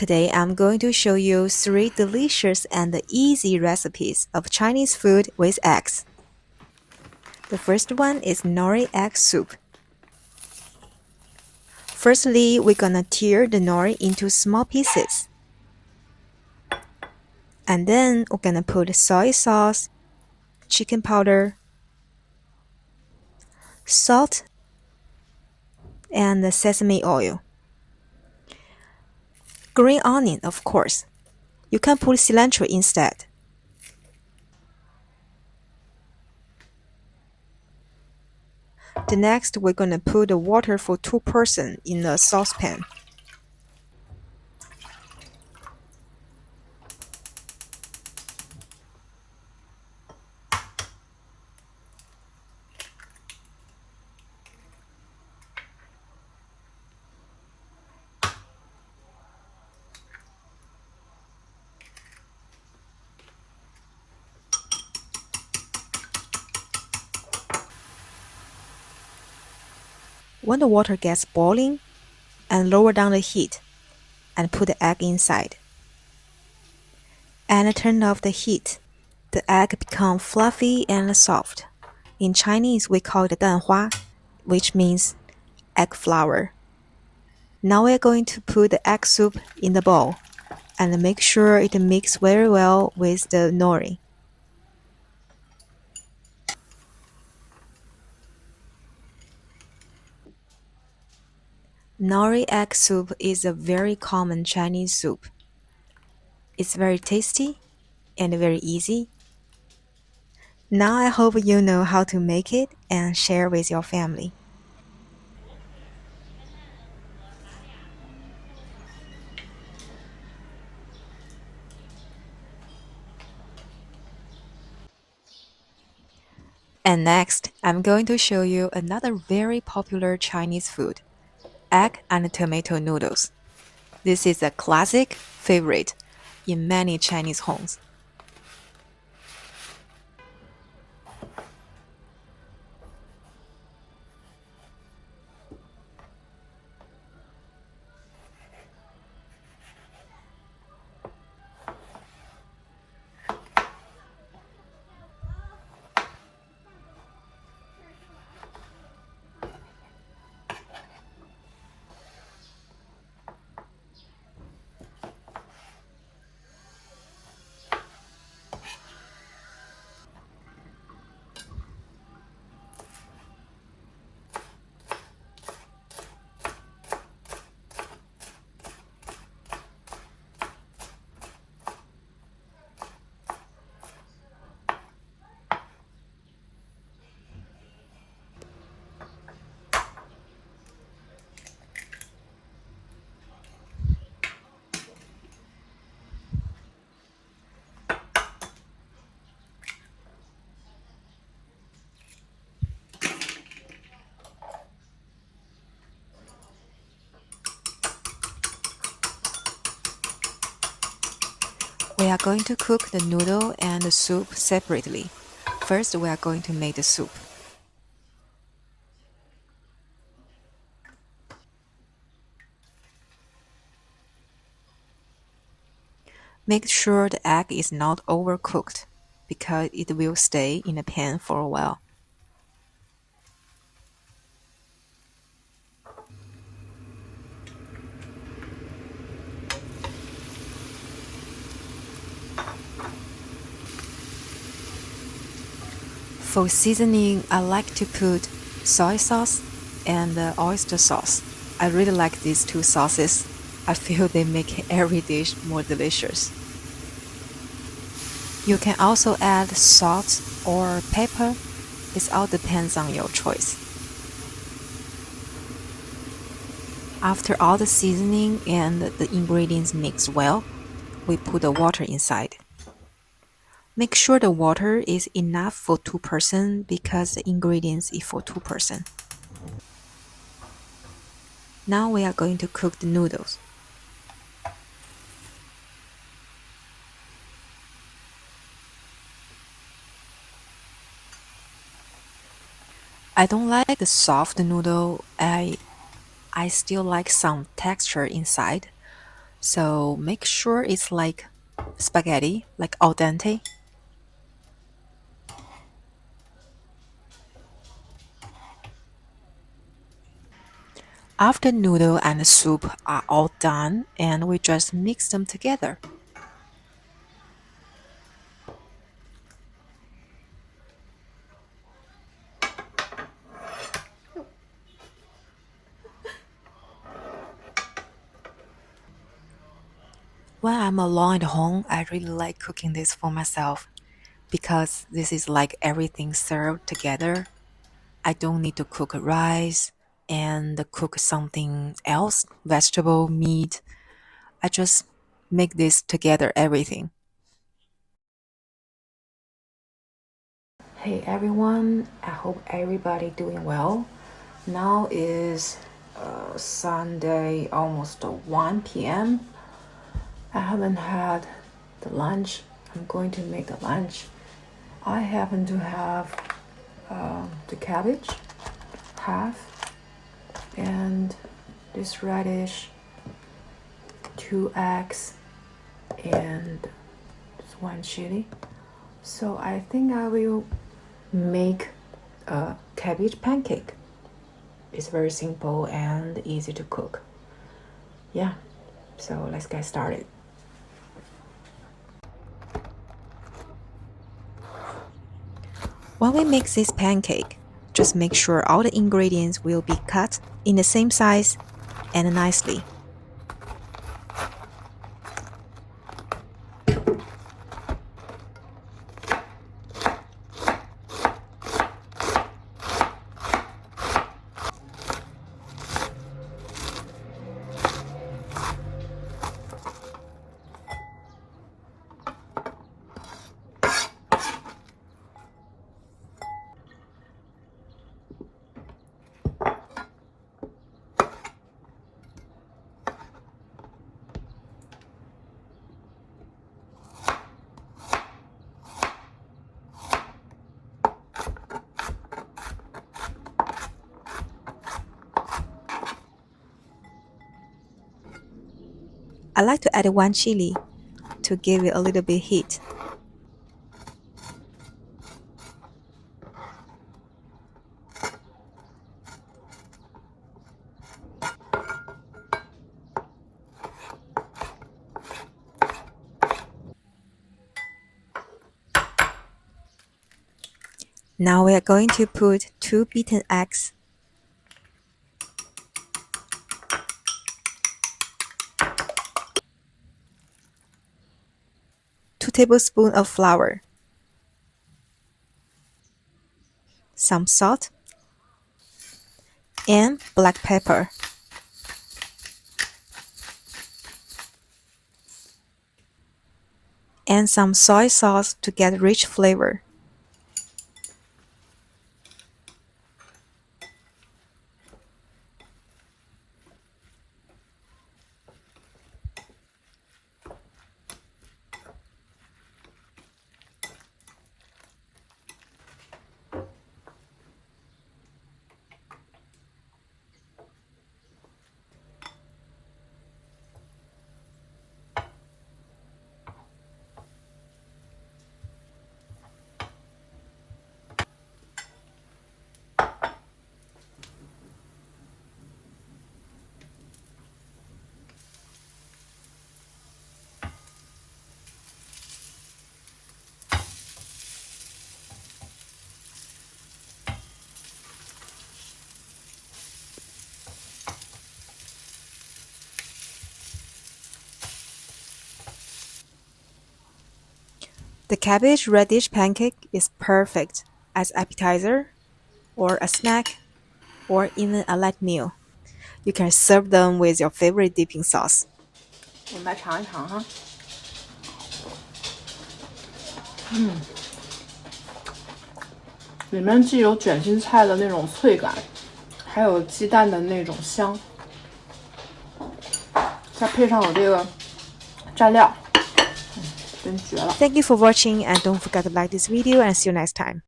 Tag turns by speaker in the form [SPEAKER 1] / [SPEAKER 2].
[SPEAKER 1] Today I'm going to show you 3 delicious and easy recipes of Chinese food with eggs. The first one is nori egg soup. Firstly, we're gonna tear the nori into small pieces. And then we're gonna put soy sauce, chicken powder, salt, and sesame oil. Green onion, of course. You can put cilantro instead. The next, we're gonna put the water for 2 persons in a saucepan. When the water gets boiling, and lower down the heat, and put the egg inside. And turn off the heat. The egg becomes fluffy and soft. In Chinese, we call it 蛋花, which means egg flour. Now we're going to put the egg soup in the bowl and make sure it mixes very well with the nori. Nori egg soup is a very common Chinese soup. It's very tasty and very easy. Now I hope you know how to make it and share with your family. And next, I'm going to show you another very popular Chinese food, egg and tomato noodles. This is a classic favorite in many Chinese homes. We are going to cook the noodle and the soup separately. First, we are going to make the soup. Make sure the egg is not overcooked because it will stay in the pan for a while. For seasoning, I like to put soy sauce and oyster sauce. I really like these 2 sauces. I feel they make every dish more delicious. You can also add salt or pepper. It all depends on your choice. After all the seasoning and the ingredients mix well, we put the water inside. Make sure the water is enough for 2 persons because the ingredients is for 2 persons. Now we are going to cook the noodles. I don't like the soft noodle. I still like some texture inside. So make sure it's like spaghetti, like al dente. After noodle and soup are all done, and we just mix them together. When I'm alone at home, I really like cooking this for myself because this is like everything served together. I don't need to cook rice and cook something else, vegetable, meat. I just make this together, everything. Hey everyone, I hope everybody doing well. Now is Sunday, almost 1 p.m. I haven't had the lunch. I'm going to make the lunch. I happen to have the cabbage, half, and this radish, 2 eggs, and just 1 chili. So I think I will make a cabbage pancake. It's very simple and easy to cook. Yeah, so let's get started. When we make this pancake, just make sure all the ingredients will be cut in the same size and nicely. I like to add 1 chili to give it a little bit heat. Now we are going to put 2 beaten eggs, 2 tablespoons of flour, some salt, and black pepper. And some soy sauce to get rich flavor. The cabbage radish pancake is perfect as appetizer or a snack or even a light meal. You can serve them with your favorite dipping sauce.
[SPEAKER 2] 我们来尝一尝哈。里面既有卷心菜的那种脆感，还有鸡蛋的那种香，再配上我这个蘸料，真绝了。
[SPEAKER 1] Thank you for watching and don't forget to like this video and see you next time.